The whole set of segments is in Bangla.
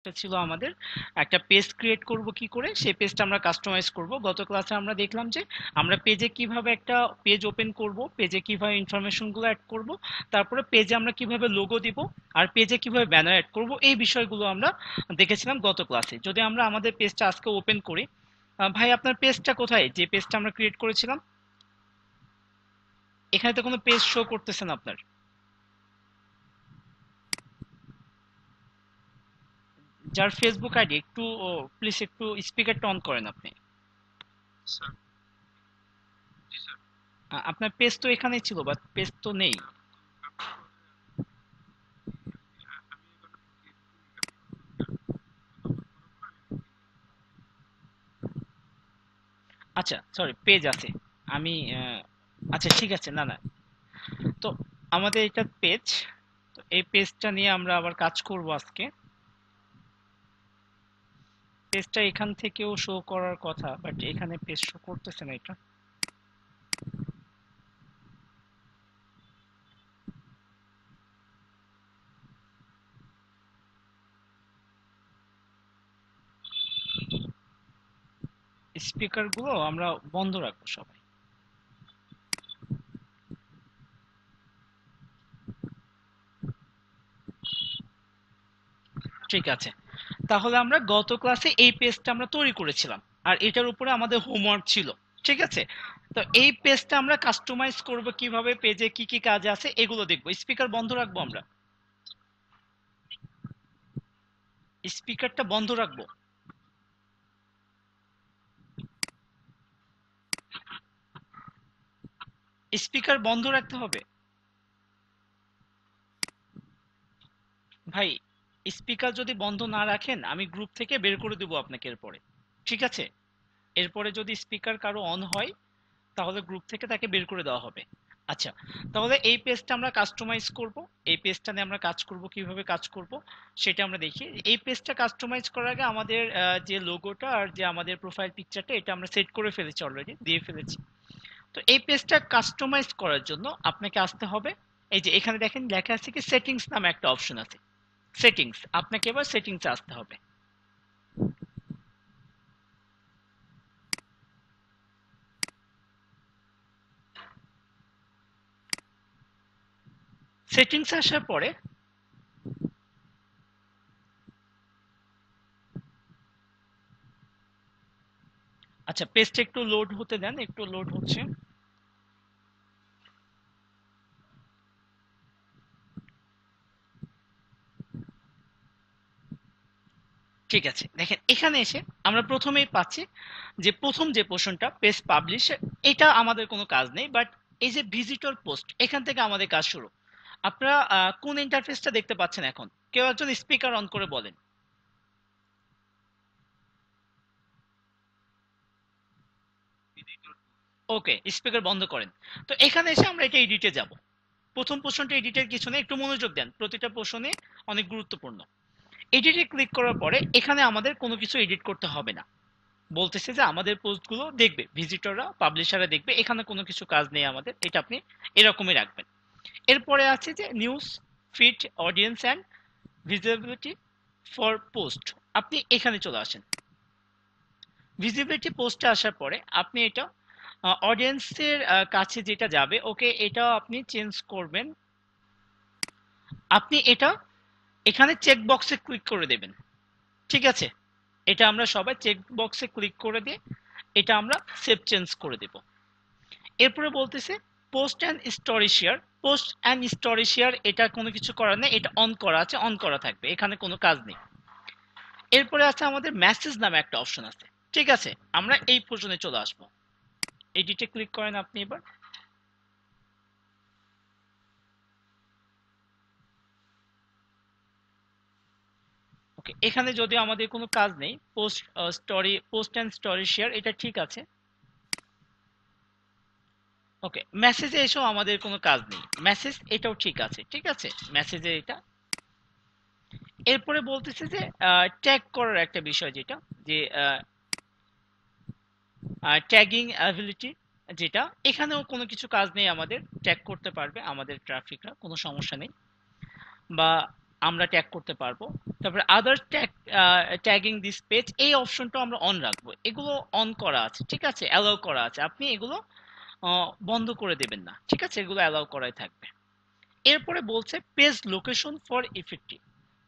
এটা ছিল আমাদের একটা পেজ ক্রিয়েট করব কি করে সেই পেজটা আমরা কাস্টমাইজ করব। গত ক্লাসে আমরা দেখলাম যে আমরা পেজে কিভাবে একটা পেজ ওপেন করব, পেজে কিভাবে ইনফরমেশনগুলো অ্যাড করব, তারপরে পেজে আমরা কিভাবে লোগো দিব, আর পেজে কিভাবে ব্যানার অ্যাড করব, এই বিষয়গুলো আমরা দেখেছিলাম গত ক্লাসে। যদি আমরা আমাদের পেজটা আজকে ওপেন করি, ভাই আপনার পেজটা কোথায়, যে পেজটা আমরা ক্রিয়েট করেছিলাম? এখানে তো কোনো পেজ শো করতেছে না আপনার। যার ফেসবুক আইডি, একটু প্লিজ একটু স্পিকারটা অন করেন আপনি। আপনার পেজ তো এখানেই ছিল, বাট পেজ তো নেই। আচ্ছা সরি, পেজ আছে। আমি আচ্ছা ঠিক আছে, না না, তো আমাদের এটা পেজ, তো এই পেজটা নিয়ে আমরা আবার কাজ করব আজকে। পেজটা এখান থেকেও শো করার কথা, বাট এখানে পেজ শো করতেছে না এটা। স্পিকার গুলো আমরা বন্ধ রাখবো সবাই। ঠিক আছে, তাহলে আমরা গত ক্লাসে এই পেজটা আমরা তৈরি করেছিলাম, আর এটার উপরে আমাদের হোমওয়ার্ক ছিল। ঠিক আছে, তো এই পেজটা আমরা কাস্টমাইজ করব কিভাবে, পেজে কি কি কাজ আছে এগুলো দেখবো। স্পিকার বন্ধ রাখবো আমরা, স্পিকারটা বন্ধ রাখবো। স্পিকার বন্ধ রাখতে হবে ভাই। স্পিকার যদি বন্ধ না রাখেন আমি গ্রুপ থেকে বের করে দেবো আপনাকে এরপরে। ঠিক আছে, এরপরে যদি স্পিকার কারো অন হয় তাহলে গ্রুপ থেকে তাকে বের করে দেওয়া হবে। আচ্ছা, তাহলে এই পেজটা আমরা কাস্টমাইজ করব। এই পেজটা নিয়ে আমরা কাজ করব, কিভাবে কাজ করব সেটা আমরা দেখি। এই পেজটা কাস্টমাইজ করার আগে আমাদের যে লোগোটা আর যে আমাদের প্রোফাইল পিকচারটা, এটা আমরা সেট করে ফেলেছি, অলরেডি দিয়ে ফেলেছি। তো এই পেজটা কাস্টমাইজ করার জন্য আপনাকে আসতে হবে, এই যে এখানে দেখেন লেখা আছে কি সেটিংস নামে একটা অপশন আছে। সেটিংস, আপনাকে এবার সেটিংসে আসতে হবে। সেটিংসে আসার পরে আচ্ছা, পেজটা একটু লোড হতে দেন, একটু লোড হচ্ছে। ঠিক আছে, দেখেন এখানে এসে আমরা প্রথমেই পাচ্ছি যে প্রথম যে পোর্শনটা পেজ পাবলিশ, এটা আমাদের কোনো কাজ নেই, বাট এই যে ভিজিটর পোস্ট, এখান থেকে আমাদের কাজ শুরু। আপনারা কোন ইন্টারফেসটা দেখতে পাচ্ছেন এখন? কেউ একজন স্পিকার অন করে বলেন। ওকে, স্পিকার বন্ধ করেন। তো এখানে এসে আমরা এটা এডিটে যাব। প্রথম পোর্শনটা এডিটের কিছু নেই, একটু মনোযোগ দেন, প্রতিটা পোর্শনে অনেক গুরুত্বপূর্ণ। এডিটে ক্লিক করার পরে এখানে আমাদের কোনো কিছু এডিট করতে হবে না। বলতেছে যে আমাদের পোস্টগুলো দেখবে ভিজিটররা, পাবলিশাররা দেখবে, এখানে কোনো কিছু কাজ নেই আমাদের, এটা আপনি এরকমই রাখবেন। এরপরে আছে যে news feed, audience and visibility for post, আপনি এখানে চলে আসেন। ভিজিবিলিটি পোস্টে আসার পরে আপনি এটা অডিয়েন্সের কাছে যেটা যাবে, ওকে, এটা আপনি চেঞ্জ করবেন। আপনি এটা এখানে চেক বক্সে ক্লিক করে দেবেন। ঠিক আছে, এটা আমরা সবাই চেক বক্সে ক্লিক করে দিয়ে এটা আমরা সেভ চেঞ্জ করে দেব। এরপরে বলতেছে post and story share. Post and story share এটা কোনো কিছু করার নেই, এটা অন করা আছে, অন করা থাকবে, এখানে কোনো কাজ নেই। এরপরে আছে আমাদের মেসেজ নামে একটা অপশন আছে। ঠিক আছে, আমরা এই পর্যন্ত চলে আসবো। এডিটে ক্লিক করেন আপনি এবার। ওকে, এখানে যদি আমাদের কোনো কাজ নেই, post story, post and story share এটা ঠিক আছে। ওকে, মেসেজে এসেও আমাদের কোনো কাজ নেই, মেসেজ এটাও ঠিক আছে। ঠিক আছে, মেসেজে এটা। এরপরে বলতেছে যে ট্যাগ করার একটা বিষয়, যেটা যে ট্যাগিং অ্যাবিলিটি, যেটা এখানেও কোনো কিছু কাজ নেই আমাদের, ট্যাগ করতে পারবে আমাদের ট্রাফিকরা, কোনো সমস্যা নেই। বা আমরা ট্যাগ করতে পারবো। তারপরে আদার ট্যাগিং দিস পেজ, এই অপশনটা আমরা অন রাখবো। এগুলো অন করা আছে, ঠিক আছে, অ্যালাউ করা আছে, আপনি এগুলো বন্ধ করে দেবেন না, ঠিক আছে, এগুলো অ্যালাউ করাই থাকবে। এরপরে বলছে page location for effective.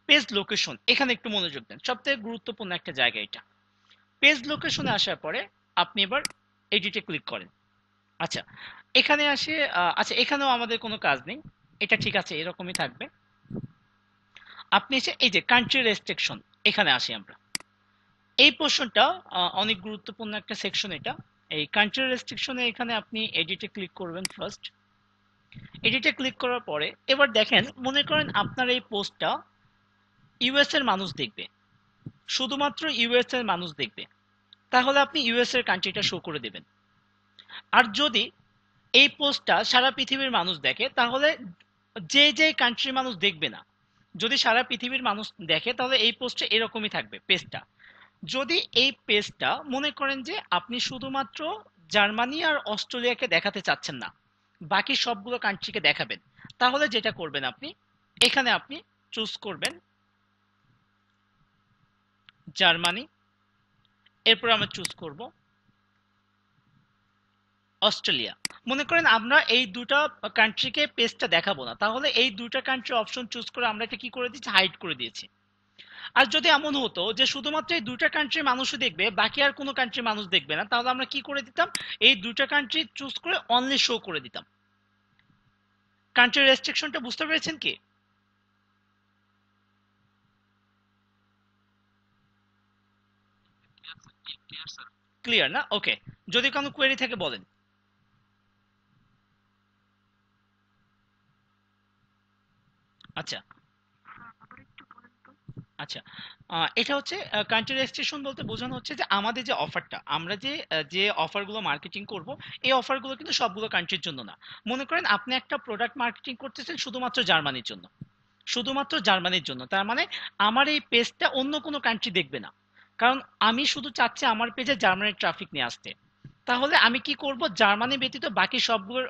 Page location, এখানে একটু মনোযোগ দেন, সবথেকে গুরুত্বপূর্ণ একটা জায়গা এটা। পেজ লোকেশনে আসার পরে আপনি এবার এডিটে ক্লিক করেন। আচ্ছা, এখানে আসে আচ্ছা, এখানেও আমাদের কোনো কাজ নেই, এটা ঠিক আছে, এরকমই থাকবে। আপনি এসে এই যে কান্ট্রি রেস্ট্রিকশন, এখানে আসি আমরা। এই পোর্শনটা অনেক গুরুত্বপূর্ণ একটা সেকশন এটা। এই কান্ট্রি রেস্ট্রিকশনে এখানে আপনি এডিটে ক্লিক করবেন ফার্স্ট। এডিটে ক্লিক করার পরে এবার দেখেন, মনে করেন আপনার এই পোস্টটা ইউএস এর মানুষ দেখবে, শুধুমাত্র ইউএস এর মানুষ দেখবে, তাহলে আপনি ইউএস এর কান্ট্রিটা শো করে দেবেন। আর যদি এই পোস্টটা সারা পৃথিবীর মানুষ দেখে, তাহলে যে যে কান্ট্রির মানুষ দেখবে না, যদি সারা পৃথিবীর মানুষ দেখে তাহলে এই পোস্টে এরকমই থাকবে পেজটা। যদি এই পেজটা মনে করেন যে আপনি শুধুমাত্র জার্মানি আর অস্ট্রেলিয়াকে দেখাতে চাচ্ছেন না, বাকি সবগুলো কান্ট্রিকে দেখাবেন, তাহলে যেটা করবেন আপনি এখানে আপনি চুজ করবেন জার্মানি, এরপর আমরা চুজ করব অস্ট্রেলিয়া। মনে করেন আমরা এই দুটো কান্ট্রিকে পেজটা দেখাবো না, তাহলে এই দুটো কান্ট্রি অপশন চুজ করে আমরা এটা কি করে দিচ্ছি, হাইড করে দিয়েছি। আর যদি এমন হতো যে শুধুমাত্র এই দুইটা কান্ট্রির মানুষই দেখবে, বাকি আর কোনো কান্ট্রির মানুষ দেখবে না, তাহলে আমরা কি করে দিতাম, এই দুইটা কান্ট্রি চুজ করে অনলি শো করে দিতাম। কান্ট্রি রেস্ট্রিকশনটা বুঝতে পেরেছেন কি? ক্লিয়ার না? ওকে, যদি কোনো কোয়েরি থাকে বলেন। আচ্ছা আচ্ছা, এটা হচ্ছে কান্ট্রি রেজিস্ট্রেশন বলতে বোঝানো হচ্ছে যে আমাদের যে অফারটা, আমরা যে অফারগুলো মার্কেটিং করব, এই অফারগুলো কিন্তু সবগুলো কান্ট্রির জন্য না। মনে করেন আপনি একটা প্রোডাক্ট মার্কেটিং করতেছেন শুধুমাত্র জার্মানির জন্য, শুধুমাত্র জার্মানির জন্য, তার মানে আমার এই পেজটা অন্য কোনো কান্ট্রি দেখবে না, কারণ আমি শুধু চাচ্ছি আমার পেজে জার্মানির ট্রাফিক নিয়ে আসতে। তাহলে আমি কি করব, জার্মানি ব্যতীত বাকি সবগুলো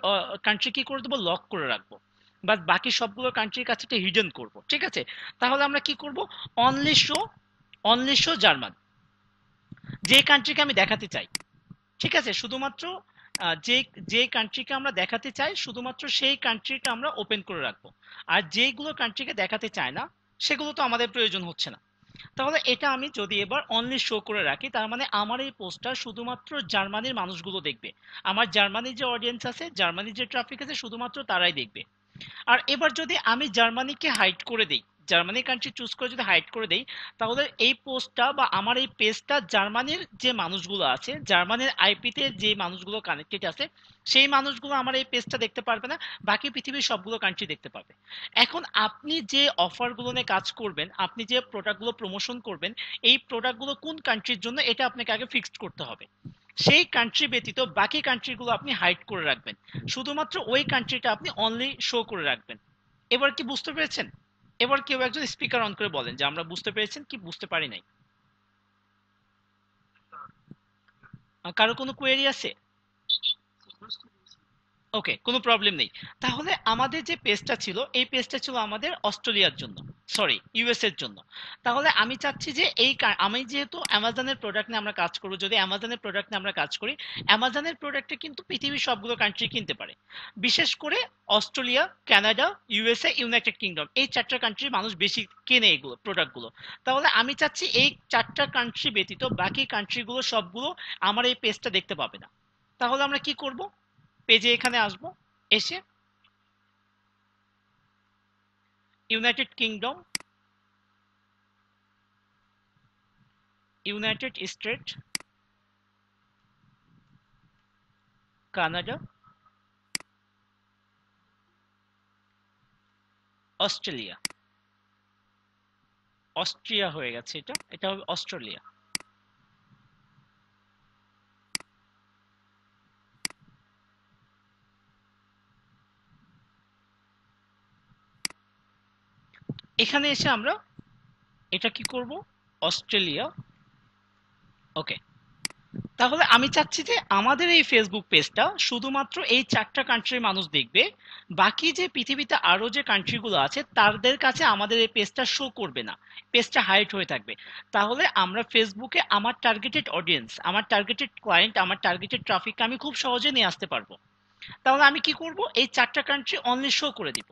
কান্ট্রি কি করে দেবো, লক করে রাখবো, বা বাকি সবগুলো কান্ট্রির কাছে একটা হিডেন করব, ঠিক আছে। তাহলে আমরা কি করব, only show, only show German, যে কান্ট্রিকে আমি দেখাতে চাই, ঠিক আছে, শুধুমাত্র যে যে কান্ট্রিকে আমরা দেখাতে চাই শুধুমাত্র সেই কান্ট্রিটা আমরা ওপেন করে রাখবো। আর যেগুলো কান্ট্রিকে দেখাতে চায় না সেগুলো তো আমাদের প্রয়োজন হচ্ছে না। তাহলে এটা আমি যদি এবার অনলি শো করে রাখি, তার মানে আমার এই পোস্টটা শুধুমাত্র জার্মানির মানুষগুলো দেখবে, আমার জার্মানির যে অডিয়েন্স আছে, জার্মানির যে ট্রাফিক আছে, শুধুমাত্র তারাই দেখবে। আর এবার যদি আমি জার্মানিকে হাইড করে দেই, জার্মানি কান্ট্রি চুজ করে যদি হাইড করে দেই, তাহলে এই পোস্টটা বা আমার এই পেজটা জার্মানির যে মানুষগুলো আছে, জার্মানির আইপিতে যে মানুষগুলো কানেক্টেড আছে, সেই মানুষগুলো আমার এই পেজটা দেখতে পারবে না, বাকি পৃথিবীর সবগুলো কান্ট্রি দেখতে পাবে। এখন আপনি যে অফারগুলো নিয়ে কাজ করবেন, আপনি যে প্রোডাক্টগুলো প্রমোশন করবেন, এই প্রোডাক্টগুলো কোন কান্ট্রির জন্য এটা আপনাকে আগে ফিক্সড করতে হবে। সেই কান্ট্রি ব্যতীত বাকি কান্ট্রিগুলো আপনি হাইড করে রাখবেন, শুধুমাত্র ওই কান্ট্রিটা আপনি অনলি শো করে রাখবেন। এবার কি বুঝতে পেরেছেন? এবার কেউ একজন স্পিকার অন করে বলেন যে আমরা বুঝতে পেরেছেন কি বুঝতে পারি নাই। কারো কোনো কোয়েরি আছে? ওকে, কোনো প্রবলেম নেই। তাহলে আমাদের যে পেজটা ছিল, এই পেজটা ছিল আমাদের অস্ট্রেলিয়ার জন্য, সরি ইউএস এর জন্য। তাহলে আমি চাচ্ছি যে আমি যেহেতু অ্যামাজনের প্রোডাক্ট নিয়ে আমরা কাজ করবো, যদি অ্যামাজনের প্রোডাক্ট নিয়ে আমরা কাজ করি, অ্যামাজনের প্রোডাক্টে কিন্তু পৃথিবীর সবগুলো কান্ট্রি কিনতে পারে, বিশেষ করে Australia, Canada, USA, United kingdom, এই চারটা কান্ট্রির মানুষ বেশি কেনে এগুলো প্রোডাক্টগুলো। তাহলে আমি চাচ্ছি এই চারটা কান্ট্রি ব্যতীত বাকি কান্ট্রিগুলো সবগুলো আমার এই পেজটা দেখতে পাবে না। তাহলে আমরা কি করব, পেজে এখানে আসবো, এসে United kingdom, United state, Canada, Australia, Austria হয়ে গেছে, এটা এটা হবে অস্ট্রেলিয়া। এখানে এসে আমরা এটা কি করব, অস্ট্রেলিয়া। ওকে, তাহলে আমি চাচ্ছি যে আমাদের এই ফেসবুক পেজটা শুধুমাত্র এই 4টা কান্ট্রির মানুষ দেখবে। বাকি যে পৃথিবীতে আরো যে কান্ট্রিগুলো আছে তাদের কাছে আমাদের এই পেজটা শো করবে না। পেজটা হাইড হয়ে থাকবে। তাহলে আমরা ফেসবুকে আমার টার্গেটেড অডিয়েন্স, আমার টার্গেটেড ক্লায়েন্ট, আমার টার্গেটেড ট্রাফিককে আমি খুব সহজে নিয়ে আসতে পারবো। তাহলে আমি কি করব, এই 4টা কান্ট্রি অনলি শো করে দিব।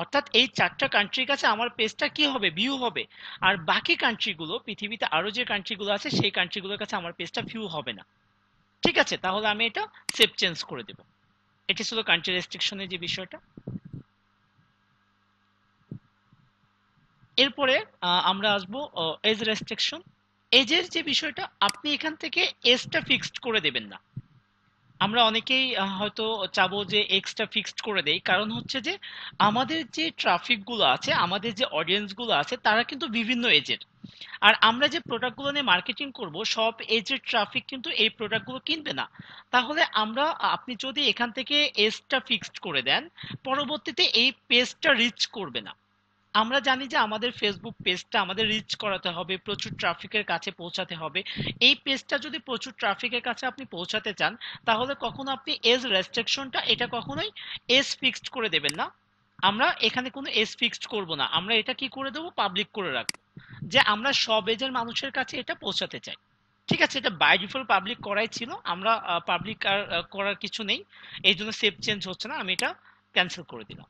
অর্থাৎ এই 4টা কান্ট্রির কাছে আমার পেজটা কি হবে, ভিউ হবে। আর বাকি কান্ট্রিগুলো, পৃথিবীতে আরো যে কান্ট্রিগুলো আছে সেই কান্ট্রিগুলোর কাছে আমার পেজটা ভিউ হবে না। ঠিক আছে, তাহলে আমি এটা সেভ চেঞ্জ করে দেব। এটি ছিল কান্ট্রি রেস্ট্রিকশনের যে বিষয়টা। এরপরে আমরা আসবো এজ রেস্ট্রিকশন। এজের যে বিষয়টা, আপনি এখান থেকে এজটা ফিক্সড করে দেবেন না। আমরা অনেকেই হয়তো চাবো যে এক্সটা ফিক্সড করে দেই, কারণ হচ্ছে যে আমাদের যে ট্রাফিক গুলো আছে, আমাদের যে অডিয়েন্স গুলো আছে, তারা কিন্তু বিভিন্ন এজের। আর আমরা যে প্রোডাক্টগুলো নিয়ে মার্কেটিং করব, সব এজের ট্রাফিক কিন্তু এই প্রোডাক্টগুলো কিনবে না। তাহলে আমরা, আপনি যদি এখান থেকে এজটা ফিক্সড করে দেন, পরবর্তীতে এই পেজটা রিচ করবে না। আমরা জানি যে আমাদের ফেসবুক পেজটা আমাদের রিচ করাতে হবে, প্রচুর ট্রাফিকের কাছে পৌঁছাতে হবে। এই পেজটা যদি প্রচুর ট্রাফিকের কাছে আপনি পৌঁছাতে চান, তাহলে কখনো আপনি এজ রেস্ট্রিকশনটা এটা কখনোই এজ ফিক্সড করে দেবেন না। আমরা এখানে কোনো এজ ফিক্সড করব না, আমরা এটা কি করে দেবো, পাবলিক করে রাখবো, যে আমরা সব এজের মানুষের কাছে এটা পৌঁছাতে চাই। ঠিক আছে, এটা বাই ডিফল্ট পাবলিক করাই ছিল, আমরা পাবলিক আর করার কিছু নেই। এই জন্য সেভ চেঞ্জ হচ্ছে না, আমি এটা ক্যান্সেল করে দিলাম।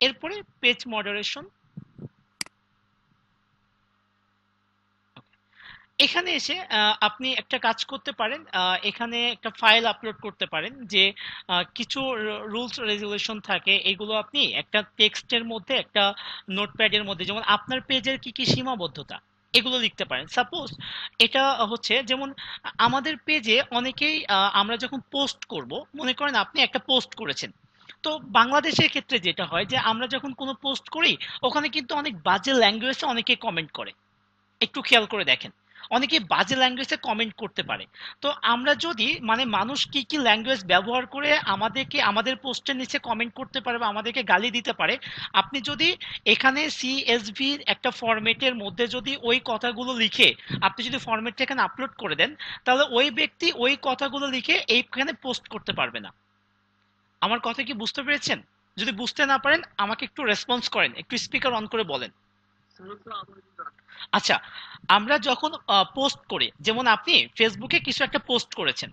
এরপরে পেজ মডারেশন। এখানে এসে আপনি একটা কাজ করতে পারেন, এখানে একটা ফাইল আপলোড করতে পারেন, যে কিছু রুলস রেগুলেশন থাকে, এগুলো আপনি একটা টেক্সটের মধ্যে, একটা নোটপ্যাডের মধ্যে, যেমন আপনার পেজের কি কি সীমাবদ্ধতা, এগুলো লিখতে পারেন। সাপোজ এটা হচ্ছে যেমন আমাদের পেজে অনেকেই আমরা যখন পোস্ট করব, মনে করেন আপনি একটা পোস্ট করেছেন, তো বাংলাদেশের ক্ষেত্রে যেটা হয় যে আমরা যখন কোনো পোস্ট করি, ওখানে কিন্তু অনেক বাজে ল্যাঙ্গুয়েজে অনেকে কমেন্ট করে। একটু খেয়াল করে দেখেন, অনেকে বাজে ল্যাঙ্গুয়েজে কমেন্ট করতে পারে। তো আমরা যদি, মানে মানুষ কি কি ল্যাঙ্গুয়েজ ব্যবহার করে আমাদেরকে, আমাদের পোস্টের নিচে কমেন্ট করতে পারে বা আমাদেরকে গালি দিতে পারে, আপনি যদি এখানে সিএসভি একটা ফরম্যাটের মধ্যে যদি ওই কথাগুলো লিখে আপনি যদি ফরম্যাটটা এখানে আপলোড করে দেন, তাহলে ওই ব্যক্তি ওই কথাগুলো লিখে এইখানে পোস্ট করতে পারবে না। আমার কথা কি বুঝতে পেরেছেন? যদি বুঝতে না পারেন আমাকে একটু রেসপন্স করেন, একটু স্পিকার অন করে বলেন। আচ্ছা, আমরা যখন পোস্ট করি, যেমন আপনি ফেসবুকে কিছু একটা পোস্ট করেছেন,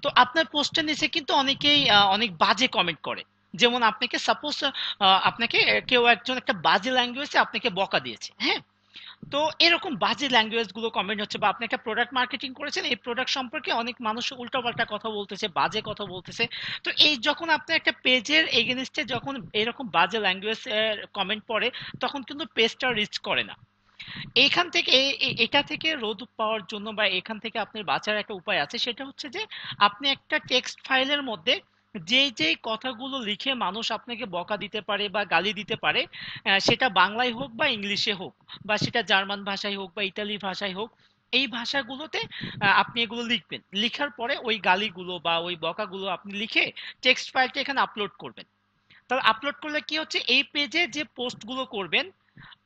তো আপনার পোস্টের নিচে কিন্তু অনেকেই অনেক বাজে কমেন্ট করে। যেমন আপনাকে সাপোজ, আপনাকে কেউ একজন একটা বাজে ল্যাঙ্গুয়েজে আপনাকে বকা দিয়েছে, হ্যাঁ? তো এরকম বাজে ল্যাঙ্গুয়েজ গুলো কমেন্ট হচ্ছে, বা আপনি একটা প্রোডাক্ট মার্কেটিং করেছেন, এই প্রোডাক্ট সম্পর্কে অনেক মানুষ উল্টাপাল্টা কথা বলতেছে, বাজে কথা বলতেছে। তো এই যখন আপনি একটা পেজের এগেনস্টে যখন এরকম বাজে ল্যাঙ্গুয়েজ কমেন্ট পড়ে, তখন কিন্তু পেজটা রিচ করে না। এইখান থেকে এটা থেকে রোধ পাওয়ার জন্য বা এখান থেকে আপনার বাঁচার একটা উপায় আছে, সেটা হচ্ছে যে আপনি একটা টেক্সট ফাইলের মধ্যে যেই যেই কথাগুলো লিখে মানুষ আপনাকে বকা দিতে পারে বা গালি দিতে পারে, সেটা বাংলায় হোক বা ইংলিশে হোক, বা সেটা জার্মান ভাষায় হোক বা ইতালি ভাষায় হোক, এই ভাষাগুলোতে আপনি এগুলো লিখবেন। লিখার পরে ওই গালিগুলো বা ওই বকাগুলো আপনি লিখে টেক্সট ফাইলটা এখানে আপলোড করবেন। তাহলে আপলোড করলে কি হচ্ছে, এই পেজে যে পোস্টগুলো করবেন,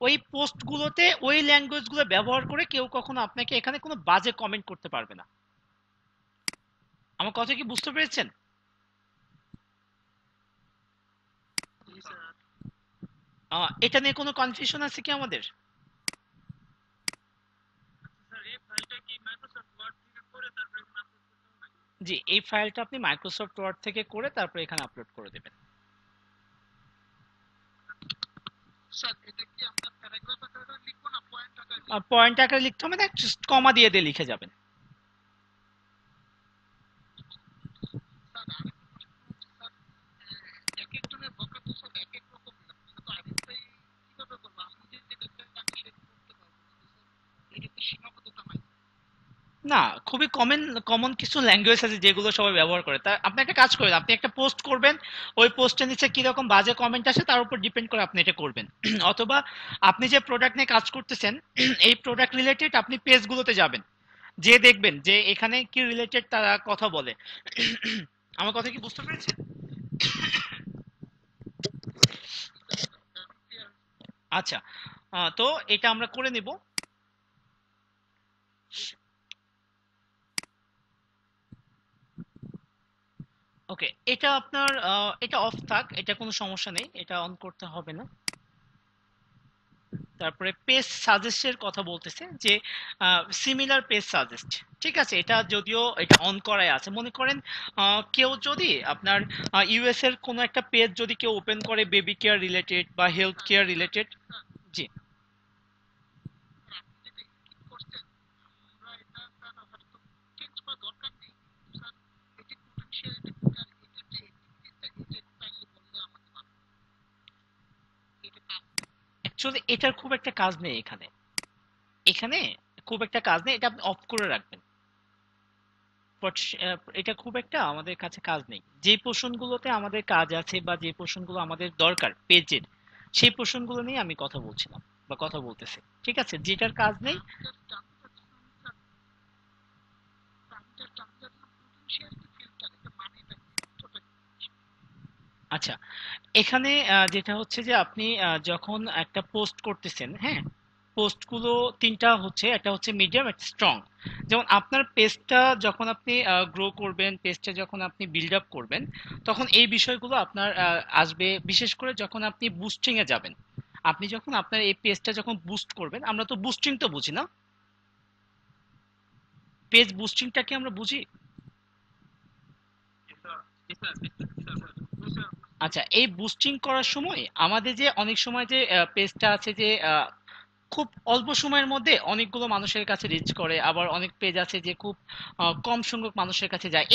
ওই পোস্টগুলোতে ওই ল্যাঙ্গুয়েজগুলো ব্যবহার করে কেউ কখনো আপনাকে এখানে কোনো বাজে কমেন্ট করতে পারবে না। আমার কথা কি বুঝতে পেরেছেন? এটা নিয়ে কোনো কনফিউশন আছে কি আমাদের? জি, এই ফাইলটা আপনি মাইক্রোসফট ওয়ার্ড থেকে করে তারপর এখানে আপলোড করে দেবেন। পয়েন্ট আকারে লিখতে হবে না, কমা দিয়ে দিয়ে লিখে যাবেন। না, খুবই কমন কমন কিছু ল্যাঙ্গুয়েজ আছে যেগুলো সবাই ব্যবহার করে। তা আপনি একটা কাজ করেন, আপনি একটা পোস্ট করবেন, ওই পোস্টের নিচে কিরকম বাজে কমেন্ট আসে তার উপর ডিপেন্ড করে আপনি এটা করবেন। অথবা আপনি যে প্রোডাক্ট নিয়ে কাজ করতেছেন, এই প্রোডাক্ট রিলেটেড আপনি পেজগুলোতে যাবেন, যে দেখবেন যে এখানে কি রিলেটেড তারা কথা বলে। আমার কথা কি বুঝতে পেরেছেন? আচ্ছা, তো এটা আমরা করে নিব। ওকে, এটা আপনার এটা অফ থাক, এটা কোনো সমস্যা নেই, এটা অন করতে হবে না। তারপরে পেজ সাজেস্টের কথা বলতেছে যে সিমিলার পেজ সাজেস্ট, ঠিক আছে, এটা যদিও এটা অন করাই আছে। মনে করেন কেউ যদি আপনার ইউএস এর কোনো একটা পেজ যদি কেউ ওপেন করে বেবি কেয়ার রিলেটেড বা হেলথ কেয়ার রিলেটেড। জি। অ্যাকচুয়ালি এটার খুব একটা কাজ নেই এখানে, এখানে খুব একটা কাজ নেই, এটা আপনি অফ করে রাখবেন। বাট এটা খুব একটা আমাদের কাছে কাজ নেই। যে পোর্শনগুলোতে আমাদের কাজ আছে বা যে পোর্শনগুলো আমাদের দরকার পেজের, সেই পোর্শনগুলো নিয়ে আমি কথা বলছিলাম বা কথা বলতেছি। ঠিক আছে, যেটার কাজ নেই। আচ্ছা, এখানে যেটা হচ্ছে যে আপনি যখন একটা পোস্ট করতেছেন, হ্যাঁ, পোস্টগুলো তিনটা হচ্ছে, একটা হচ্ছে মিডিয়াম, একটা স্ট্রং। যেমন আপনার পেজটা যখন আপনি গ্রো করবেন, পেজটা যখন আপনি বিল্ড আপ করবেন, তখন এই বিষয়গুলো আপনার আসবে, বিশেষ করে যখন আপনি বুস্টিং এ যাবেন। আপনি যখন আপনার এই পেজটা যখন বুস্ট করবেন, আমরা তো বুস্টিং তো বুঝি না, পেজ বুস্টিংটাকে আমরা বুঝি। আচ্ছা, এই বুস্টিং করার সময় আমাদের যে অনেক সময় যে পেজটা আছে যে খুব অল্প সময়ের মধ্যে অনেকগুলো মানুষের কাছে রিচ করে, আবার অনেক পেজ আছে যে খুব কম সংখ্যক মানুষের কাছে যায়।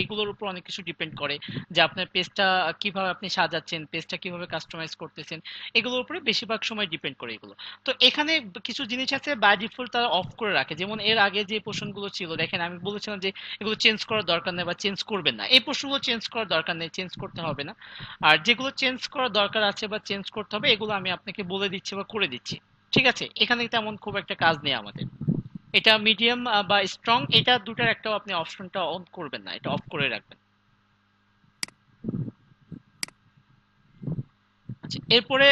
এইগুলোর উপর অনেক কিছু ডিপেন্ড করে যে আপনার পেজটা কিভাবে আপনি সাজাচ্ছেন, পেজটা কিভাবে কাস্টমাইজ করতেছেন, এগুলোর উপরে বেশিরভাগ সময় ডিপেন্ড করে এগুলো। তো এখানে কিছু জিনিস আছে বাই ডিফল্ট তারা অফ করে রাখে, যেমন এর আগে যে পোর্শনগুলো ছিল, দেখেন আমি বলেছিলাম যে এগুলো চেঞ্জ করার দরকার নেই বা চেঞ্জ করবেন না, এই পোর্শনগুলো চেঞ্জ করার দরকার নেই, চেঞ্জ করতে হবে না। আর যেগুলো চেঞ্জ করার দরকার আছে বা চেঞ্জ করতে হবে, এগুলো আমি আপনাকে বলে দিচ্ছি বা করে দিচ্ছি। ঠিক আছে, এখানে তেমন খুব একটা কাজ নেই আমাদের। এটা মিডিয়াম বা স্ট্রং, এটা দুটার একটা আপনি অপশনটা অন করবেন না, এটা অফ করে রাখবেন। আচ্ছা, এরপরে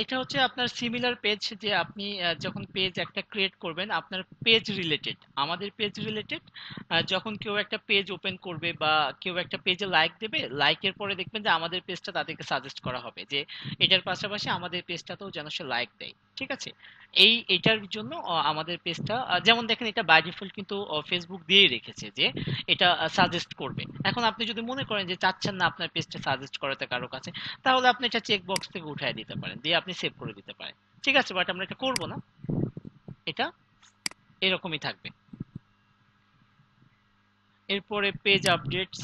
এটা হচ্ছে আপনার সিমিলার পেজ, যে আপনি যখন পেজ একটা ক্রিয়েট করবেন আপনার পেজ রিলেটেড, আমাদের পেজ রিলেটেড, যখন কেউ একটা পেজ ওপেন করবে বা কেউ একটা পেজে লাইক দেবে, লাইকের পরে দেখবেন যে আমাদের পেজটা তাদেরকে সাজেস্ট করা হবে যে এটার পাশাপাশি আমাদের পেজটাতেও যেন সে লাইক দেয়। ঠিক আছে, এটার জন্য আমাদের পেজটা যেমন দেখেন এটা বাই ডিফল্ট কিন্তু ফেসবুক দিয়েই রেখেছে যে এটা সাজেস্ট করবে। এখন আপনি যদি মনে করেন যে চাচ্ছেন না আপনার পেজটা সাজেস্ট করাতে কারো কাছে, তাহলে আপনি এটা চেক বক্স থেকে উঠায় দিতে পারেন, দিয়ে আপনি সেভ করে দিতে পারেন। ঠিক আছে, বাট আমরা এটা করব না, এটা এরকমই থাকবে। এরপরে পেজ আপডেটস।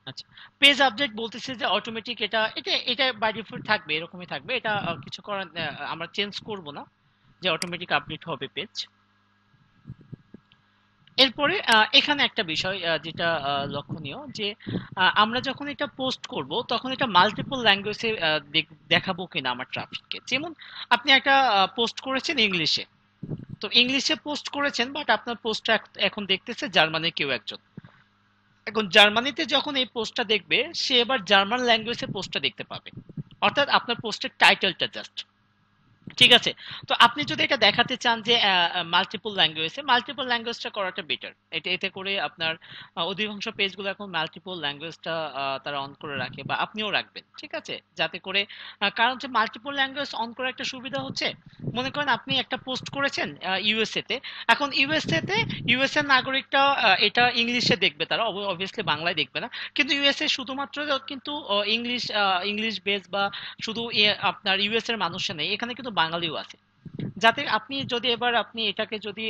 আচ্ছা, পেজ আপডেট বলতেছে যে অটোমেটিক, এটা এটা এটা বাই ডিফল্ট থাকবে, এরকমই থাকবে, এটা কিছু করার আমরা চেঞ্জ করব না, যে অটোমেটিক আপডেট হবে পেজ। এরপরে এখানে একটা বিষয় যেটা লক্ষণীয় যে আমরা যখন এটা পোস্ট করব তখন এটা মাল্টিপল ল্যাঙ্গুয়েজে দেখাবো কিনা আমার ট্রাফিককে। যেমন আপনি একটা পোস্ট করেছেন ইংলিশে, তো ইংলিশে পোস্ট করেছেন, বাট আপনার পোস্টটা এখন দেখতেছে জার্মানির কেউ একজন। এখন জার্মানিতে যখন এই পোস্টটা দেখবে, সে এবার জার্মান ল্যাঙ্গুয়েজে পোস্টটা দেখতে পাবে, অর্থাৎ আপনার পোস্টের টাইটেলটা জাস্ট। ঠিক আছে, তো আপনি যদি এটা দেখাতে চান যে মাল্টিপল ল্যাঙ্গুয়েজটা করাটা বেটার, এটা এতে করে আপনার অধিকাংশ পেজগুলো এখন মাল্টিপল ল্যাঙ্গুয়েজটা তারা অন করে রাখে বা আপনিও রাখবেন। ঠিক আছে, যাতে করে কারণ হচ্ছে মাল্টিপল ল্যাঙ্গুয়েজ অন করার একটা সুবিধা হচ্ছে, মনে করেন আপনি একটা পোস্ট করেছেন ইউএসএ তে, এখন ইউএসএ তে ইউএসএ নাগরিকটা এটা ইংলিশে দেখবে, তারা অবভিয়াসলি বাংলায় দেখবে না, কিন্তু ইউএসএ শুধুমাত্র কিন্তু ইংলিশ বেস বা শুধু আপনার ইউএস এর মানুষ নেই, এখানে কিন্তু বাঙালিও আছে। যাতে আপনি যদি এবার আপনি এটাকে যদি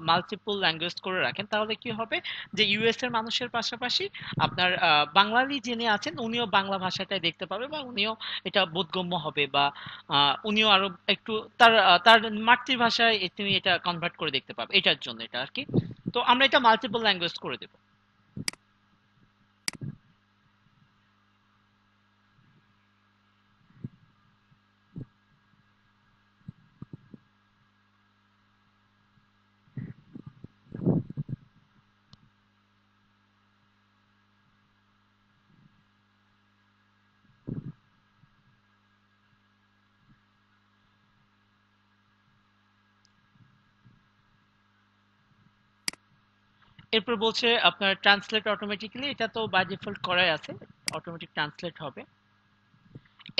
মাল্টিপল ল্যাঙ্গুয়েজ করে রাখেন, তাহলে কি হবে যে ইউএস এর মানুষের পাশাপাশি আপনার বাঙালি যিনি আছেন উনিও বাংলা ভাষাটাই দেখতে পাবে, বা উনিও এটা বোধগম্য হবে, বা উনিও আরো একটু তার মাতৃভাষায় তিনি এটা কনভার্ট করে দেখতে পাবে, এটার জন্য এটা আর কি। তো আমরা এটা মাল্টিপল ল্যাঙ্গুয়েজ করে দেব। এরপর বলছে আপনার ট্রান্সলেট অটোমেটিক্যালি, এটা তো বাই ডিফল্ট করাই আছে, অটোমেটিক ট্রান্সলেট হবে।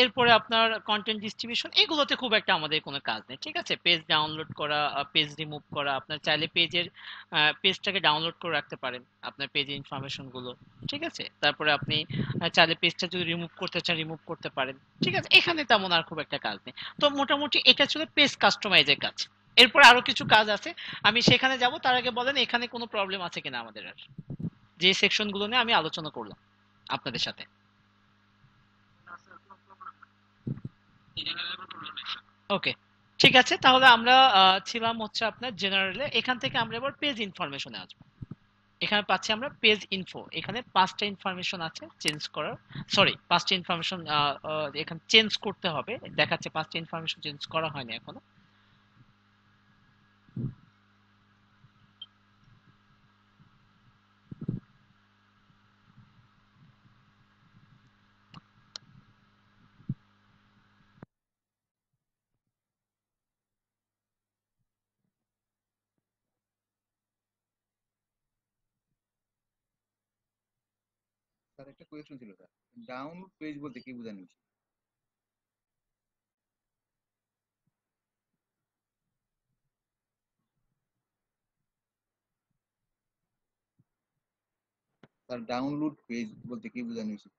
এরপরে আপনার কন্টেন্ট ডিস্ট্রিবিউশন, এগুলোতে খুব একটা আমাদের কোনো কাজ নেই, ঠিক আছে। পেজ ডাউনলোড করা, পেজ রিমুভ করা, আপনার চাইলে পেজটাকে ডাউনলোড করে রাখতে পারেন, আপনার পেজের ইনফরমেশন গুলো, ঠিক আছে। তারপরে আপনি চাইলে পেজটা যদি রিমুভ করতে চান রিমুভ করতে পারেন, ঠিক আছে। এখানে তেমন আর খুব একটা কাজ নেই। তো মোটামুটি এটা ছিল পেজ কাস্টমাইজের কাজ। এরপর আরো কিছু কাজ আছে, আমি সেখানে যাব, তার আগে বলেন এখানে কোনো প্রবলেম আছে কিনা আমাদের, আর যে সেকশন গুলো নিয়ে আমি আলোচনা করলাম আপনাদের সাথে। ওকে, ঠিক আছে। তাহলে আমরা ছিলাম হচ্ছে আপনার জেনারেলে, এখান থেকে আমরা এবার পেজ ইনফরমেশনে আসবো। এখানে পাচ্ছি আমরা পেজ ইনফো, এখানে পাঁচটা ইনফরমেশন আছে চেঞ্জ করার, সরি পাঁচটা ইনফরমেশন এখানে চেঞ্জ করতে হবে, দেখাচ্ছে পাঁচটা ইনফরমেশন চেঞ্জ করা হয়নি এখনো। স্যার একটা কোয়েশ্চেন ছিল স্যার, ডাউনলোড পেজ বলতে কি বোঝানো হয়েছে? স্যার ডাউনলোড পেজ বলতে কি বোঝানো হয়েছে?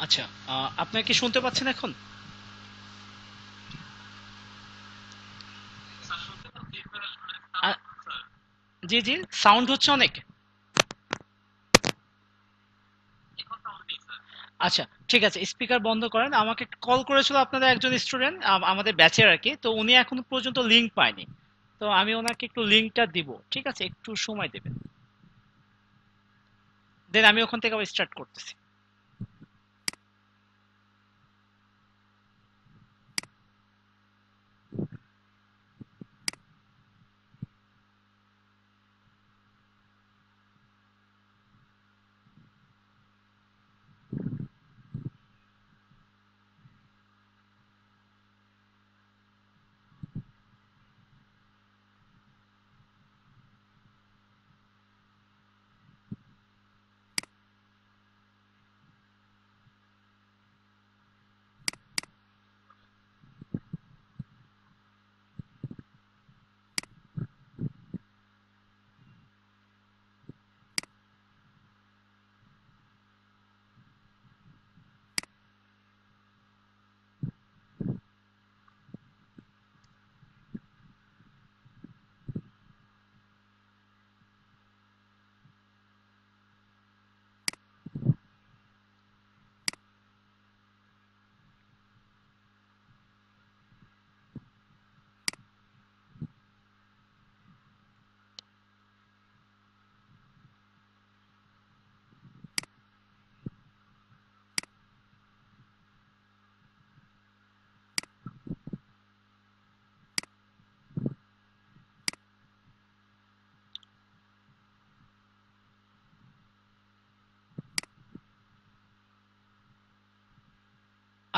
আচ্ছা, আপনারা কি শুনতে পাচ্ছেন এখন? আ- জি জি, সাউন্ড হচ্ছে অনেক। আচ্ছা, ঠিক আছে, স্পিকার বন্ধ করেন। আমাকে কল করেছিল আপনাদের একজন স্টুডেন্ট, আমাদের ব্যাচের আর কি, তো উনি এখনো পর্যন্ত লিংক পায়নি। তো আমি ওনাকে একটু লিংকটা দিব, ঠিক আছে, একটু সময় দেবেন, দেন আমি ওখান থেকে আবার স্টার্ট করতেছি।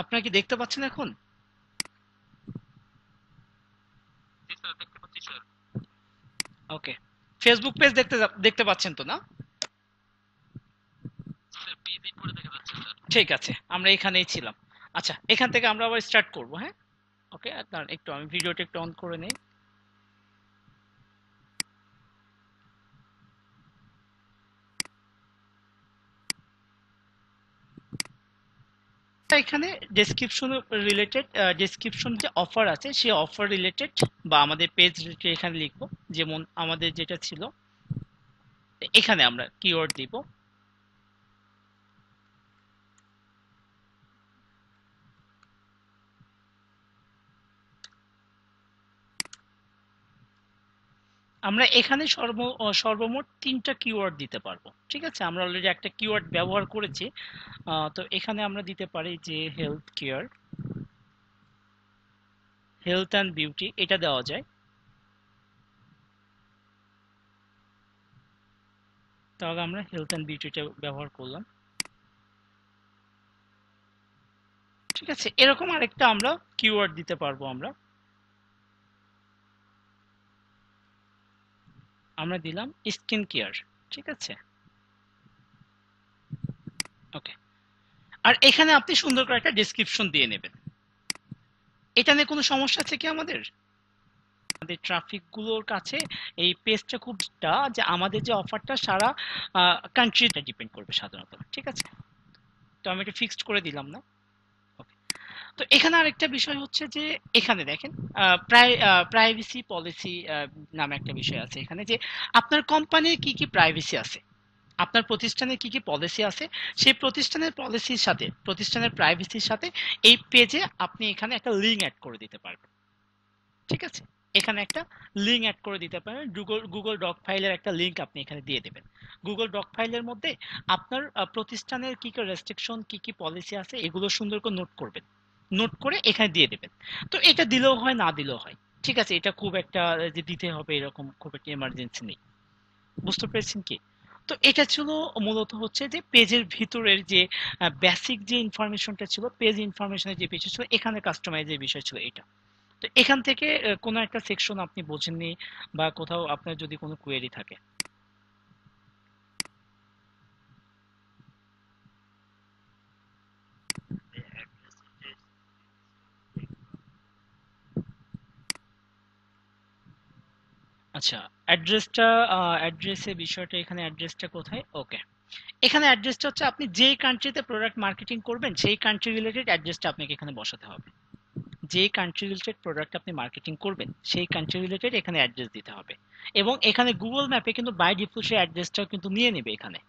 আপনারা কি দেখতে পাচ্ছেন এখন? ওকে, ফেসবুক পেজ দেখতে পাচ্ছেন তো, না? ঠিক আছে, আমরা এখানেই ছিলাম। আচ্ছা, এখান থেকে আমরা আবার স্টার্ট করব, হ্যাঁ। ওকে, দাঁড়ান একটু আমি ভিডিওটা একটু অন করে নেই। এখানে ডেসক্রিপশন রিলেটেড, ডেসক্রিপশন যে অফার আছে সেই অফার রিলেটেড বা আমাদের পেজ রিলেটেড এখানে লিখবো। যেমন আমাদের যেটা ছিল এখানে আমরা কিওয়ার্ড দিব। আমরা এখানে সর্বমোট ৩টা কিওয়ার্ড দিতে পারবো। ঠিক আছে, আমরা অলরেডি একটা কিওয়ার্ড ব্যবহার করেছি। তো এখানে আমরা দিতে পারি যে health care, health and beauty, এটা দেওয়া যায়। তাহলে আমরা হেলথ অ্যান্ড বিউটিটা ব্যবহার করলাম। ঠিক আছে, এরকম আরেকটা আমরা কিওয়ার্ড দিতে পারবো। আমরা আমরা দিলাম স্কিন কেয়ার। ঠিক আছে, ওকে। আর এখানে আপনি সুন্দর করে একটা ডেসক্রিপশন দিয়ে নেবেন। এটা নিয়ে কোনো সমস্যা আছে কি আমাদের? আমাদের ট্রাফিক গুলোর কাছে এই পেজটা খুবটা যে আমাদের যে অফারটা সারা কান্ট্রিতে ডিপেন্ড করবে সাধারণত। ঠিক আছে, তো আমি এটা ফিক্সড করে দিলাম না। ওকে। তো এখানে আরেকটা বিষয় হচ্ছে যে এখানে দেখেন প্রাইভেসি পলিসি নামে একটা বিষয় আছে এখানে, যে আপনার কোম্পানির কি কি প্রাইভেসি আছে, আপনার প্রতিষ্ঠানের কি কি পলিসি আছে, সেই প্রতিষ্ঠানের পলিসির সাথে প্রতিষ্ঠানের প্রাইভেসির সাথে এই পেজে আপনি এখানে একটা লিঙ্ক অ্যাড করে দিতে পারবেন। ঠিক আছে, এখানে একটা লিঙ্ক অ্যাড করে দিতে পারেন। গুগল ডক ফাইলের একটা লিঙ্ক আপনি এখানে দিয়ে দেবেন। গুগল ডক ফাইলের মধ্যে আপনার প্রতিষ্ঠানের কি কি রেস্ট্রিকশন কি কি পলিসি আছে এগুলো সুন্দর করে নোট করবেন, নোট করে এখানে দিয়ে দেবেন। তো এটা দিলেও হয় না দিলেও হয়। ঠিক আছে, এটা খুব একটা যে দিতে হবে এরকম খুব একটা এমার্জেন্সি নেই। বুঝতে পেরেছেন কি? তো এটা ছিল মূলত হচ্ছে যে পেজের ভিতরের যে বেসিক যে ইনফরমেশনটা ছিল, পেজ ইনফরমেশনের যে বিষয় ছিল, এখানে কাস্টমাইজের বিষয় ছিল এটা। তো এখান থেকে কোনো একটা সেকশন আপনি বোঝেননি বা কোথাও আপনার যদি কোনো কোয়েরি থাকে। আচ্ছা, অ্যাড্রেসটা, অ্যাড্রেসের বিষয়টা এখানে অ্যাড্রেসটা কোথায়? ওকে, এখানে অ্যাড্রেসটা হচ্ছে আপনি যেই কান্ট্রিতে প্রোডাক্ট মার্কেটিং করবেন সেই কান্ট্রি রিলেটেড অ্যাড্রেসটা আপনাকে এখানে বসাতে হবে। যেই কান্ট্রি রিলেটেড প্রোডাক্ট আপনি মার্কেটিং করবেন সেই কান্ট্রি রিলেটেড এখানে অ্যাড্রেস দিতে হবে। এবং এখানে গুগল ম্যাপে কিন্তু বাই ডিফল্ট সেই অ্যাড্রেসটাও কিন্তু নিয়ে নেবে এখানে।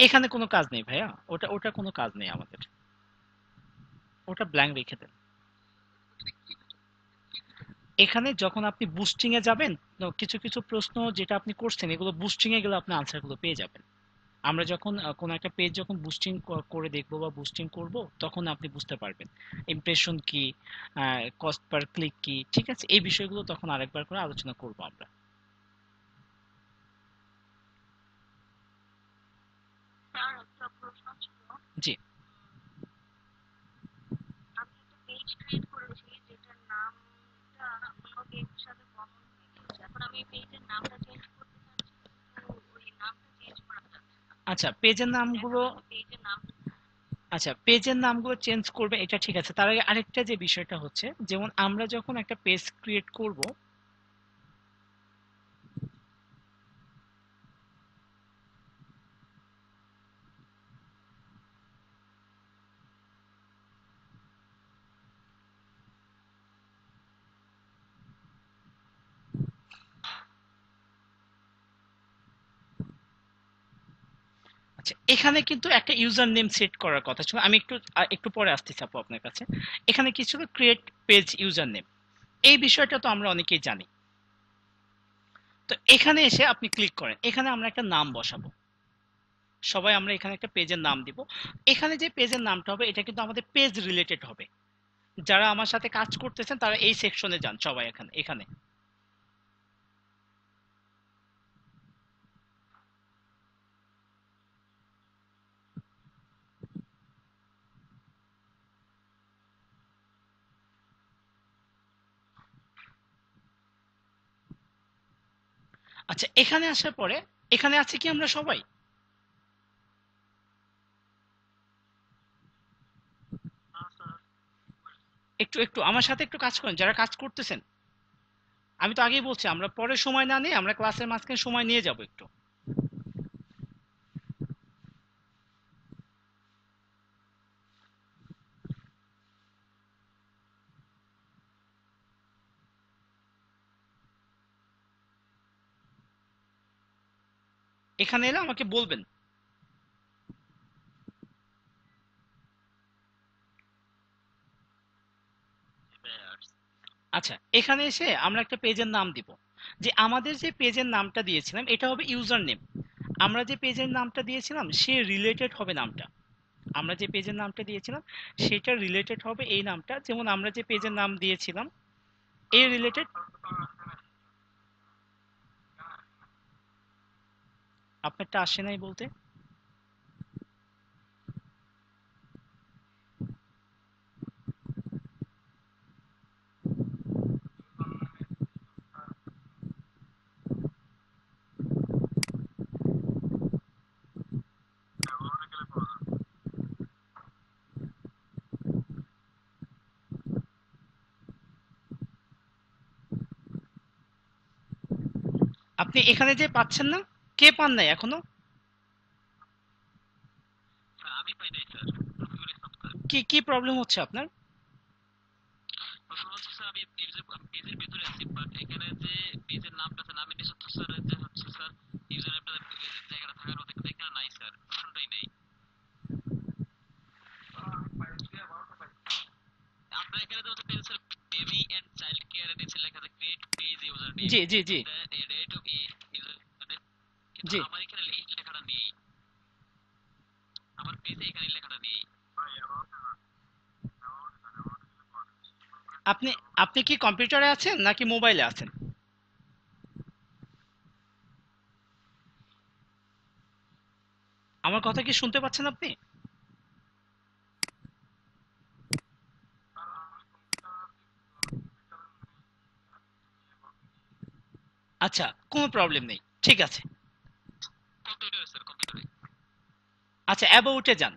এখানে কোনো কাজ নেই ভাইয়া, ওটা ওটা কোনো কাজ নেই আমাদের, ওটা ব্ল্যাঙ্ক রেখে দেন। এখানে যখন আপনি বুস্টিং এ যাবেন, তো কিছু কিছু প্রশ্ন যেটা আপনি করছেন এগুলো বুস্টিং এ গেলে আপনি আনসার গুলো পেয়ে যাবেন। আমরা যখন কোনো একটা পেজ যখন বুস্টিং করে দেখবো বা বুস্টিং করব, তখন আপনি বুঝতে পারবেন ইমপ্রেশন কি, কস্ট পার ক্লিক কি। ঠিক আছে, এই বিষয়গুলো তখন আরেকবার করে আলোচনা করব আমরা। জি। আচ্ছা, পেজের নামগুলো, আচ্ছা পেজের নামগুলো চেঞ্জ করবে এটা ঠিক আছে। তার আগে আরেকটা যে বিষয়টা হচ্ছে, যেমন আমরা যখন একটা পেজ ক্রিয়েট করব, আচ্ছা এখানে কিন্তু একটা ইউজার নেম সেট করার কথা ছিল। আমি একটু একটু পরে আসতেছি আপু আপনার কাছে। এখানে কি ছিল, ক্রিয়েট পেজ ইউজার নেম, এই বিষয়টা তো আমরা অনেকেই জানি। তো এখানে এসে আপনি ক্লিক করেন, এখানে আমরা একটা নাম বসাবো। সবাই আমরা এখানে একটা পেজের নাম দিব। এখানে যে পেজের নামটা হবে এটা কিন্তু আমাদের পেজ রিলেটেড হবে। যারা আমার সাথে কাজ করতেছেন তারা এই সেকশনে যান সবাই, এখানে এখানে। আচ্ছা, এখানে আসার পরে এখানে আছে কি আমরা সবাই? একটু একটু আমার সাথে একটু কাজ করেন যারা কাজ করতেছেন। আমি তো আগেই বলছি আমরা পরে সময় না নিয়ে আমরা ক্লাসের মাঝখানে সময় নিয়ে যাব একটু। এখানে এলে আমাকে বলবেন। আচ্ছা, এখানে এসে আমরা একটা পেজের নাম দিব। যে আমাদের যে পেজের নামটা দিয়েছিলাম এটা হবে ইউজার নেম। আমরা যে পেজের নামটা দিয়েছিলাম সে রিলেটেড হবে নামটা। আমরা যে পেজের নামটা দিয়েছিলাম সেটা রিলেটেড হবে এই নামটা। যেমন আমরা যে পেজের নাম দিয়েছিলাম এই রিলেটেড। আপনারটা আসে নাই বলতে? আপনি এখানে যে পাচ্ছেন না? কে পান নাই এখনো? কি কি প্রবলেম হচ্ছে আপনার? জি জি জি জি। আপনি আপনি কি কম্পিউটারে আছেন নাকি মোবাইলে আছেন? আমার কথা কি শুনতে পাচ্ছেন আপনি? আচ্ছা, কোনো প্রবলেম নেই, ঠিক আছে। আচ্ছা, অ্যাবাউটে যান।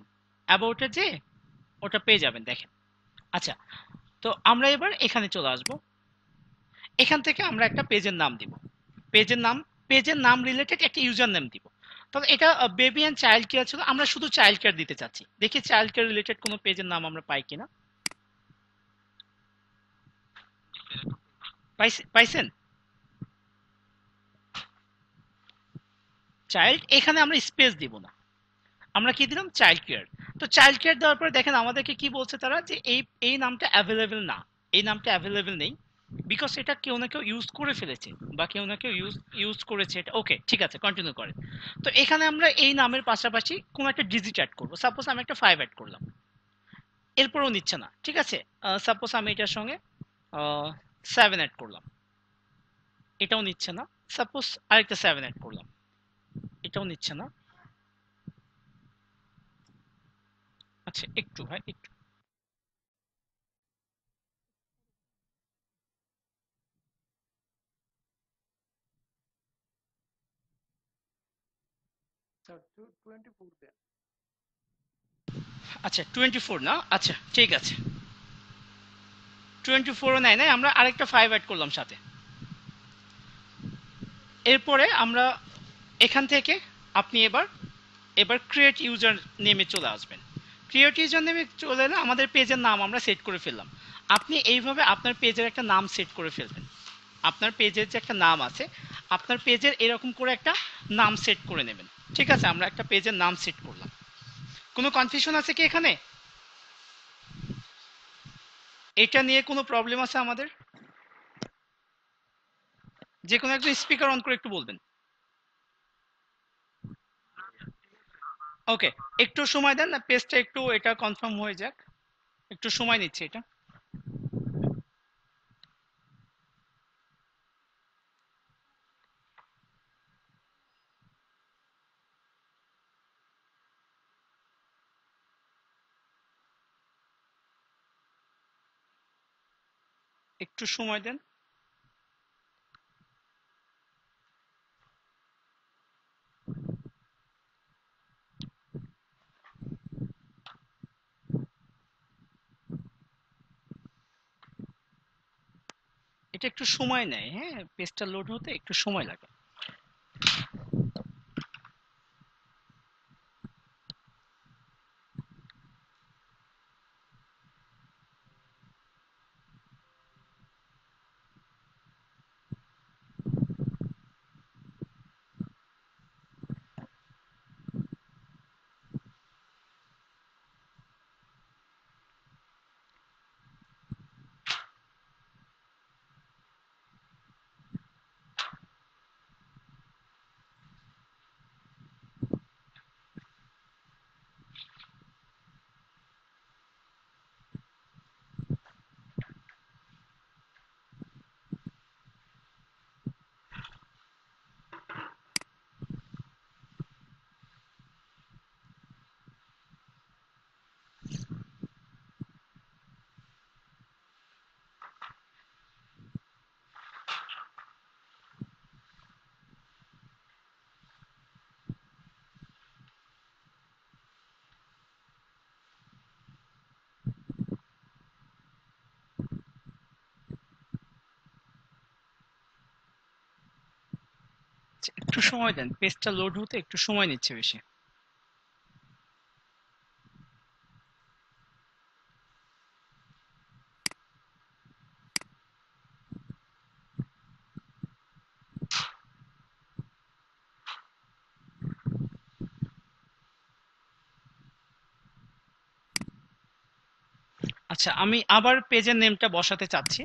অ্যাবাউটে যে ওটা পেয়ে যাবেন, দেখেন। আচ্ছা, তো আমরা এবার এখানে চলে আসব। এখান থেকে আমরা একটা পেজের নাম দিব। পেজের নাম, পেজের নাম রিলেটেড একটা ইউজার নেম দিব। তাহলে এটা বেবি অ্যান্ড চাইল্ড কেয়ার ছিল, আমরা শুধু চাইল্ড কেয়ার দিতে চাচ্ছি। দেখি চাইল্ড কেয়ার রিলেটেড কোনো পেজের নাম আমরা পাই কিনা। পাইছেন? চাইল্ড, এখানে আমরা স্পেস দিব না, আমরা কি দিলাম চাইল্ড কেয়ার। তো চাইল্ড কেয়ার দেওয়ার পরে দেখেন আমাদেরকে কি বলছে তারা, যে এই এই নামটা অ্যাভেলেবেল না, এই নামটা অ্যাভেলেবেল নেই। বিকজ এটা কেউ না কেউ ইউজ করে ফেলেছে, বা কেউ না কেউ ইউজ ইউজ করেছে এটা। ওকে, ঠিক আছে, কন্টিনিউ করেন। তো এখানে আমরা এই নামের পাশাপাশি কোনো একটা ডিজিট অ্যাড করবো। সাপোজ আমি একটা 5 অ্যাড করলাম, এরপরও নিচ্ছে না, ঠিক আছে। সাপোজ আমি এটার সঙ্গে 7 অ্যাড করলাম, এটাও নিচ্ছে না। সাপোজ আরেকটা 7 অ্যাড করলাম, এটাও নিচ্ছে না। আচ্ছা, একটু ভাই একটু। আচ্ছা, 24 না? আচ্ছা, ঠিক আছে। 24ও নেয় নাই, আমরা আরেকটা 5 অ্যাড করলাম সাথে। এরপরে আমরা এখান থেকে আপনি এবার এবার ক্রিয়েট ইউজার নেমে চলে আসবেন। ক্রিয়েট ইউজার নেমে চলে এলে আমাদের পেজের নাম আমরা সেট করে ফেললাম। আপনি এইভাবে আপনার পেজের একটা নাম সেট করে ফেলবেন। আপনার পেজের যে একটা নাম আছে, আপনার পেজের এরকম করে একটা নাম সেট করে নেবেন। ঠিক আছে, আমরা একটা পেজের নাম সেট করলাম। কোনো কনফিউশন আছে কি এখানে? এটা নিয়ে কোনো প্রবলেম আছে আমাদের? যে কোনো একজন স্পিকার অন করে একটু বলবেন। ওকে, একটু সময় দেন না, পেজটা একটু এটা কনফার্ম হয়ে যাক। একটু সময় নিচ্ছে এটা। একটু সময় দেন। এটা একটু সময় নেয়, হ্যাঁ, পেজটা লোড হতে একটু সময় লাগে। আচ্ছা, একটু সময় দেন, পেজটা লোড হতে একটু সময় নিচ্ছে বেশি। আচ্ছা, আমি আবার পেজের নেমটা বসাতে চাচ্ছি।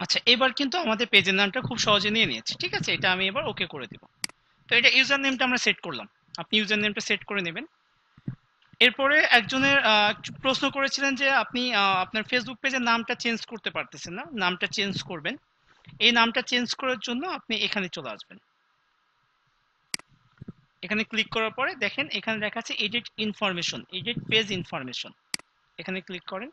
আচ্ছা, এবার কিন্তু আমাদের পেজের নামটা খুব সহজে নিয়ে নিয়েছে। ঠিক আছে, এটা আমি এবার ওকে করে দিব। তো এটা ইউজার নেমটা আমরা সেট করলাম। আপনি ইউজার নেমটা সেট করে নেবেন। এরপরে একজনের প্রশ্ন করেছিলেন যে আপনি আপনার ফেসবুক পেজের নামটা চেঞ্জ করতে পারতেছেন না, নামটা চেঞ্জ করবেন। এই নামটা চেঞ্জ করার জন্য আপনি এখানে চলে আসবেন। এখানে ক্লিক করার পরে দেখেন এখানে লেখা আছে edit information, edit page information. এখানে ক্লিক করেন।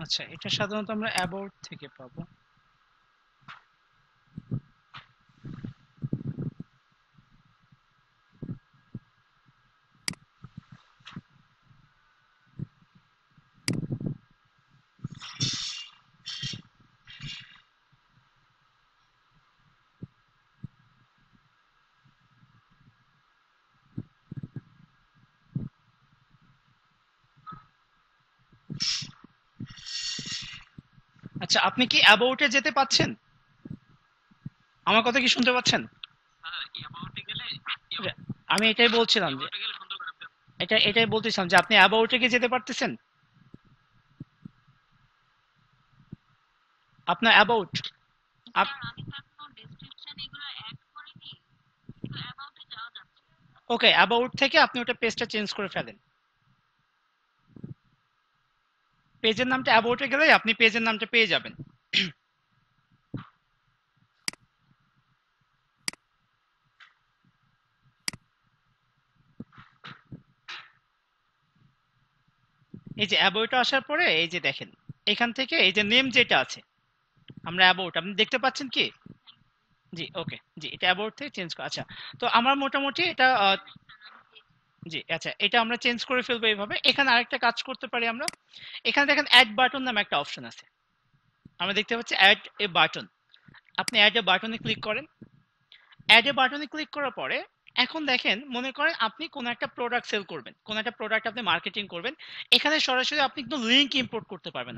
আচ্ছা, এটা সাধারণত আমরা অ্যাবাউট থেকে পাবো। আচ্ছা, আপনি কি অ্যাবাউটে যেতে পাচ্ছেন? আমার কথা কি শুনতে পাচ্ছেন? আমি এটাই বলছিলাম যে এটাই বলতেছিলাম যে আপনি অ্যাবাউটে কি যেতে পারতেছেন? আপনার অ্যাবাউট ওকে, অ্যাবাউট থেকে আপনি ওটা পেজটা চেঞ্জ করে ফেলেন। পেজের নামটা অ্যাবাউটে গেলেই আপনি পেজের নামটা পেয়ে যাবেন। এই যে অ্যাবাউটে আসার পরে এই যে দেখেন এখান থেকে এই যে নেম যেটা আছে, আমরা অ্যাবাউট, আপনি দেখতে পাচ্ছেন কি? জি, ওকে, জি, এটা অ্যাবাউট থেকে চেঞ্জ করা। আচ্ছা, তো আমার মোটামুটি এটা জি, আচ্ছা, এটা আমরা চেঞ্জ করে ফেলবো এইভাবে। এখানে আরেকটা কাজ করতে পারি আমরা। এখানে দেখেন অ্যাড বাটন নামে একটা অপশন আছে। আমরা দেখতে পাচ্ছি অ্যাড এ বাটন। আপনি অ্যাড এ বাটনে ক্লিক করেন। অ্যাড এ বাটনে ক্লিক করার পরে এখন দেখেন, মনে করেন আপনি কোনো একটা প্রোডাক্ট সেল করবেন, কোনো একটা প্রোডাক্ট আপনি মার্কেটিং করবেন। এখানে সরাসরি আপনি কিন্তু লিংক ইম্পোর্ট করতে পারবেন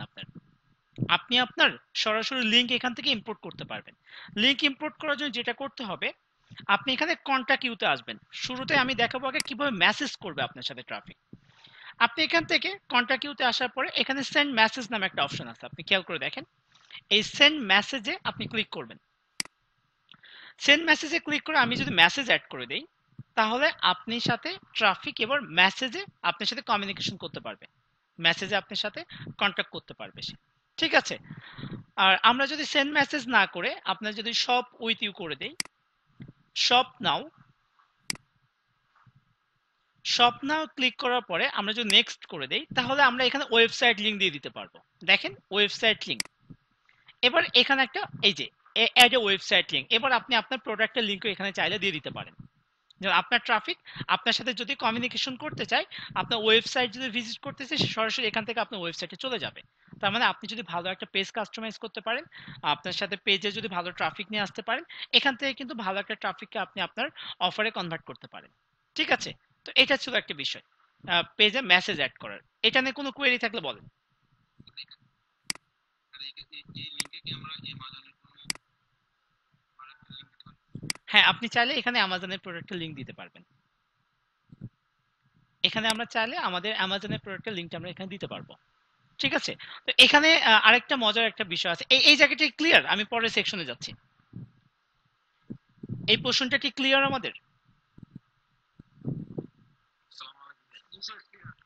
আপনি আপনার সরাসরি লিংক এখান থেকে ইম্পোর্ট করতে পারবেন। লিংক ইম্পোর্ট করার জন্য যেটা করতে হবে, আপনি এখানে কন্টাক্ট ইউতে আসবেন। শুরুতে আমি দেখাবো আগে কিভাবে মেসেজ করবে আপনার সাথে ট্রাফিক। আপনি এখান থেকে কন্টাক্ট ইউতে আসার পরে এখানে সেন্ড মেসেজ নামে একটা অপশন আছে, আপনি খেয়াল করে দেখেন। এই সেন্ড মেসেজে আপনি ক্লিক করবেন। সেন্ড মেসেজে ক্লিক করে আমি যদি মেসেজ অ্যাড করে দেই, তাহলে আপনার সাথে ট্রাফিক এবার মেসেজে আপনার সাথে কমিউনিকেশন করতে পারবে, মেসেজে আপনার সাথে কন্ট্যাক্ট করতে পারবে সে। ঠিক আছে। আর আমরা যদি সেন্ড মেসেজ না করে আপনার যদি শপ উইথ ইউ করে দেই, শপ নাও, শপ নাও ক্লিক করার পরে আমরা যদি নেক্সট করে দেই, তাহলে আমরা এখানে ওয়েবসাইট লিংক দিয়ে দিতে পারবো। দেখেন ওয়েবসাইট লিংক। এবার এখানে একটা এই যে অ্যাড এ ওয়েবসাইট লিংক, এবার আপনি আপনার প্রোডাক্টের লিংকও এখানে চাইলে দিয়ে দিতে পারেন। যেমন আপনার ট্রাফিক আপনার সাথে যদি কমিউনিকেশন করতে চায়, আপনার ওয়েবসাইট যদি ভিজিট করতে চায়, সে সরাসরি এখান থেকে আপনার ওয়েবসাইটে চলে যাবে। তার মানে আপনি যদি ভালো একটা পেজ কাস্টমাইজ করতে পারেন, আপনার সাথে পেজে যদি ভালো ট্রাফিক নিয়ে আসতে পারেন, এখান থেকে কিন্তু ভালো একটা ট্রাফিককে আপনি আপনার অফারে কনভার্ট করতে পারেন। ঠিক আছে। তো এটা ছিল একটা বিষয় পেজে মেসেজ অ্যাড করার। এটা নিয়ে কোনো কোয়েরি থাকলে বলেন। হ্যাঁ, আপনি চাইলে এখানে অ্যামাজনের প্রোডাক্টের লিংক দিতে পারবেন। এখানে আমরা চাইলে আমাদের অ্যামাজনের প্রোডাক্টের লিংকটা আমরা এখানে দিতে পারবো। ঠিক আছে। তো এখানে আরেকটা মজার একটা বিষয় আছে। এই জায়গাটা ক্লিয়ার? আমি পরের সেকশনে যাচ্ছি। এই পোর্শনটা কি ক্লিয়ার আমাদের?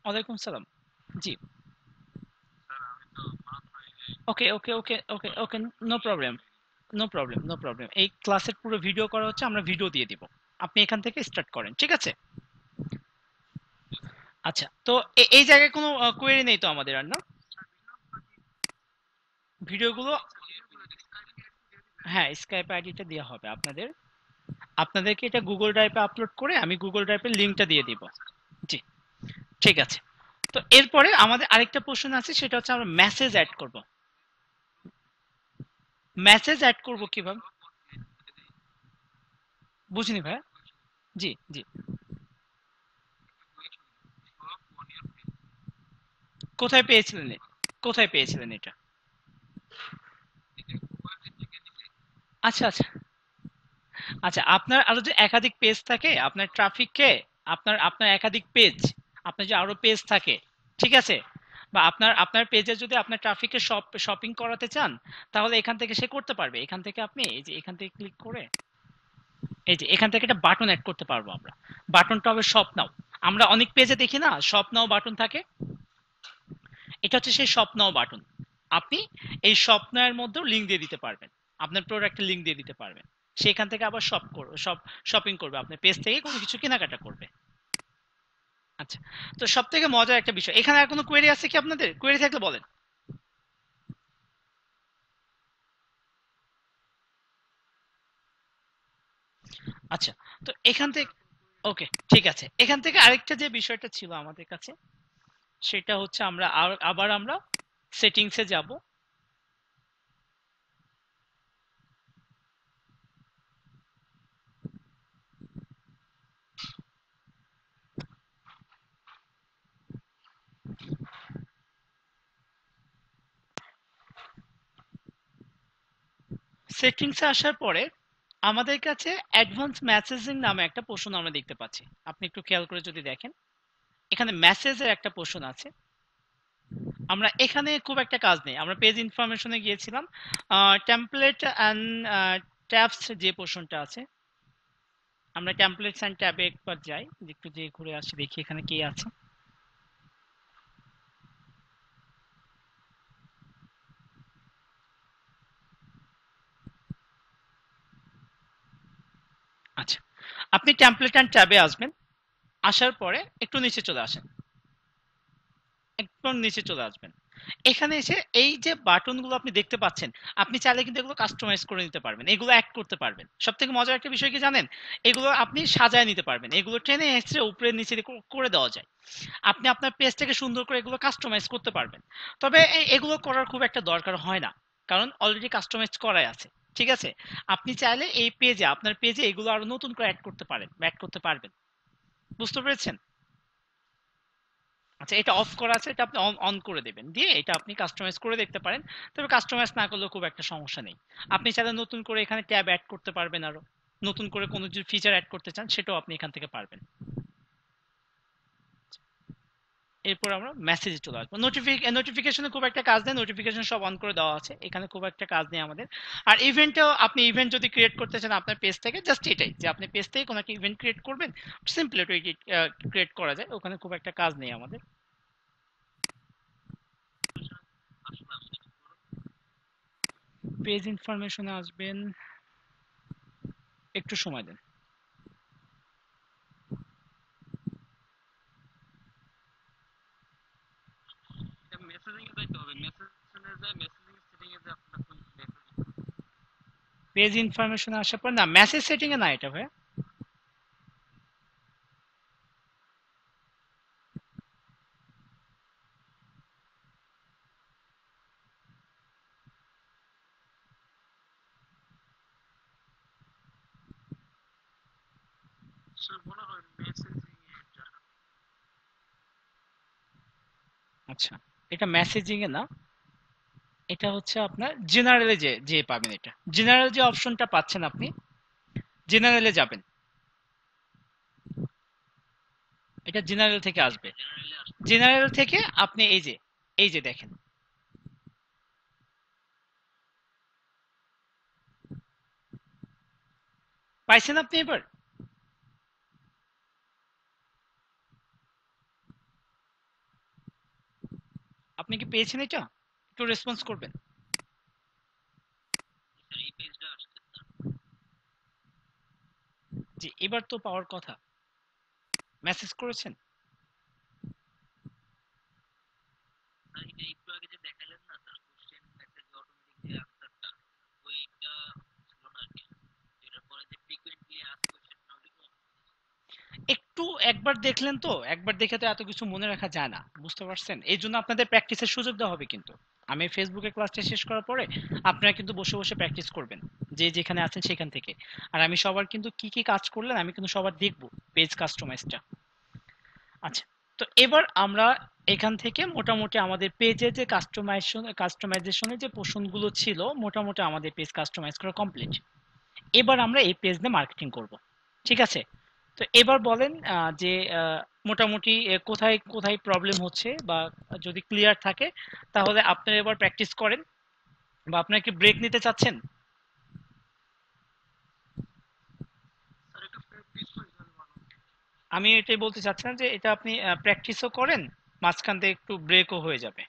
ওয়ালাইকুম সালাম। জি। Okay okay okay okay okay. No problem, no problem, no problem. এই ক্লাসের পুরো ভিডিও করা হচ্ছে, আমরা ভিডিও দিয়ে দিব। আপনি এখান থেকে স্টার্ট করেন, ঠিক আছে? আচ্ছা, তো এই জায়গায় কোনো কোয়েরি নেই তো আমাদের আর, না? ভিডিওগুলো, হ্যাঁ, স্কাইপ আইডিটা দেওয়া হবে আপনাদের। আপনাদেরকে এটা গুগল ড্রাইভে আপলোড করে আমি গুগল ড্রাইভের লিংকটা দিয়ে দিব। জি, ঠিক আছে। তো এরপরে আমাদের আরেকটা প্রশ্ন আছে, সেটা হচ্ছে আমরা মেসেজ অ্যাড করব। মেসেজ অ্যাড করব কিভাবে? বুঝিনি ভাইয়া। জি জি। কোথায় পেয়েছিলেন কোথায় পেয়েছিলেন এটা? আচ্ছা আচ্ছা। আচ্ছা, আপনার আরো যে একাধিক পেজ থাকে আপনার ট্রাফিককে, আপনার আপনার একাধিক পেজ, আপনার যে আরো পেজ থাকে, ঠিক আছে, বা আপনার আপনার পেজে যদি আপনার ট্রাফিককে শপিং করাতে চান, তাহলে এখান থেকে সে করতে পারবে। এখান থেকে আপনি এই যে এখান থেকে ক্লিক করে এই যে এখান থেকে একটা বাটন অ্যাড করতে পারবো আমরা। বাটনটা হবে শপ নাও। আমরা অনেক পেজে দেখি না শপ নাও বাটন থাকে, এটা হচ্ছে সেই শপ নাও বাটন। আপনি এই শপ নাও এর মধ্যেও লিংক দিয়ে দিতে পারবেন, আপনার প্রোডাক্টের লিংক দিয়ে দিতে পারবেন। সেখান থেকে আবার শপিং করবে, আপনার পেজ থেকে কোনো কিছু কেনাকাটা করবে। আচ্ছা, তো সব থেকে মজার একটা বিষয়, এখানে আর কোনো কোয়েরি আছে কি আপনাদের? কোয়েরি থাকলে বলেন। আচ্ছা, তো এখান থেকে ওকে, ঠিক আছে। এখান থেকে আরেকটা যে বিষয়টা ছিল আমাদের কাছে, সেটা হচ্ছে আমরা আবার আমরা সেটিংসে যাব। সেটিংসে আসার পরে আমাদের কাছে অ্যাডভান্স মেসেজিং নামে একটা পোর্শন আমরা দেখতে পাচ্ছি। আপনি একটু খেয়াল করে যদি দেখেন, এখানে মেসেজের একটা পোর্শন আছে। আমরা এখানে খুব একটা কাজ নেই, আমরা পেজ ইনফরমেশনে গিয়েছিলাম। টেমপ্লেট অ্যান্ড ট্যাবস যে পোর্শনটা আছে, আমরা টেমপ্লেটস অ্যান্ড ট্যাবে একবার যাই, একটু যে ঘুরে আসি, দেখি এখানে কি আছে। আচ্ছা, আপনি টেমপ্লেট অ্যান্ড ট্যাবে আসবেন। আসার পরে একটু নিচে চলে আসেন, একদম নিচে চলে আসবেন। এখানে এসে এই যে বাটনগুলো আপনি দেখতে পাচ্ছেন, আপনি চাইলে কিন্তু এগুলো কাস্টমাইজ করে নিতে পারবেন, এগুলো অ্যাড করতে পারবেন। সব থেকে মজার একটা বিষয় কি জানেন, এগুলো আপনি সাজায় নিতে পারবেন, এগুলো টেনে এসে উপরে নিচে দিয়ে করে দেওয়া যায়। আপনি আপনার পেজটাকে সুন্দর করে এগুলো কাস্টমাইজ করতে পারবেন। তবে এগুলো করার খুব একটা দরকার হয় না, কারণ অলরেডি কাস্টমাইজ করাই আছে। ঠিক আছে, আপনি চাইলে এই পেজে, আপনার পেজে এগুলো আরো নতুন করে অ্যাড করতে পারেন, অ্যাড করতে পারবেন। বুঝতে পেরেছেন? আচ্ছা, এটা অফ করা আছে, এটা আপনি অন অন করে দেবেন, দিয়ে এটা আপনি কাস্টমাইজ করে দেখতে পারেন। তবে কাস্টমাইজ না করলেও খুব একটা সমস্যা নেই। আপনি চাইলে নতুন করে এখানে ট্যাব অ্যাড করতে পারবেন, আরো নতুন করে কোনো যদি ফিচার অ্যাড করতে চান সেটাও আপনি এখান থেকে পারবেন। এরপর আমরা মেসেজে চলে আসবো। নোটিফিকেশনে খুব একটা কাজ নেই, নোটিফিকেশন সব অন করে দেওয়া আছে, এখানে খুব একটা কাজ নেই আমাদের। আর ইভেন্টেও আপনি ইভেন্ট যদি ক্রিয়েট করতে চান আপনার পেজ থেকে, জাস্ট এটাই যে আপনি পেজ থেকে কোনো একটা ইভেন্ট ক্রিয়েট করবেন, সিম্পল এটা ক্রিয়েট করা যায়, ওখানে খুব একটা কাজ নেই আমাদের। পেজ ইনফরমেশনে আসবেন, একটু সময় দেন। পেজ ইনফরমেশনে আসার পর না, মেসেজ সেটিং এ না এটা ভাই। আচ্ছা, এটা মেসেজিং এ না, এটা হচ্ছে আপনার জেনারেলে যে যে পাবেন, এটা জেনারেল যে অপশনটা পাচ্ছেন আপনি, জেনারেলে যাবেন, এটা জেনারেল থেকে আসবে। জেনারেল থেকে আপনি এই যে দেখেন, পাইছেন আপনি এবার? আপনি কি পেয়েছেন এটা? একটু রেসপন্স করবেন। জি, এবার তো পাওয়ার কথা। মেসেজ করেছেন? একটু একবার দেখলেন তো, একবার দেখে তো এত কিছু মনে রাখা যায় না, বুঝতে পারছেন? এই জন্য আপনাদের প্র্যাকটিসের সুযোগ দেওয়া হবে কিন্তু। আমি ফেসবুকে ক্লাসটা শেষ করার পরে আপনারা কিন্তু বসে বসে প্র্যাকটিস করবেন, যে যেখানে আছেন সেখান থেকে। আর আমি সবার কিন্তু কি কি কাজ করলেন আমি কিন্তু সবার দেখবো, পেজ কাস্টমাইজটা। আচ্ছা, তো এবার আমরা এখান থেকে মোটামুটি আমাদের পেজে যে কাস্টমাইজেশনের যে পোর্শনগুলো ছিল, মোটামুটি আমাদের পেজ কাস্টমাইজ করা কমপ্লিট। এবার আমরা এই পেজ দিয়ে মার্কেটিং করব। ঠিক আছে, তো এবার বলেন যে মোটামুটি কোথায় কোথায় প্রবলেম হচ্ছে, বা যদি ক্লিয়ার থাকে তাহলে আপনারা এবার প্র্যাকটিস করেন, বা আপনারা কি ব্রেক নিতে চাচ্ছেন? আমি এটাই বলতে চাচ্ছিলাম যে এটা আপনি প্র্যাকটিসও করেন, মাঝখান থেকে একটু ব্রেকও হয়ে যাবে।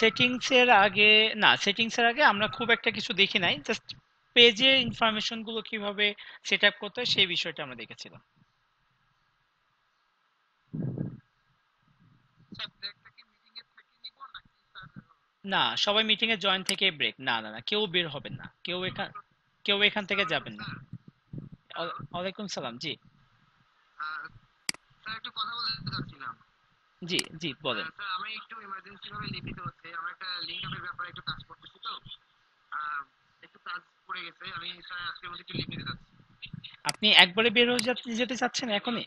সেটিংস এর আগে, না সেটিংস এর আগে আমরা খুব একটা কিছু দেখি নাই, জাস্ট পেজের ইনফরমেশন গুলো কিভাবে সেট আপ করতে হয় সেই বিষয়টা আমরা দেখেছিলাম। না, সবাই মিটিং এ জয়েন থেকে ব্রেক, না না না, কেউ বের হবেন না, কেউ এখান থেকে যাবেন না। ওয়ালাইকুম সালাম, জি। জি জি, বলেন। আপনি একবারে বের হয়ে যেতে চাচ্ছেন এখনই?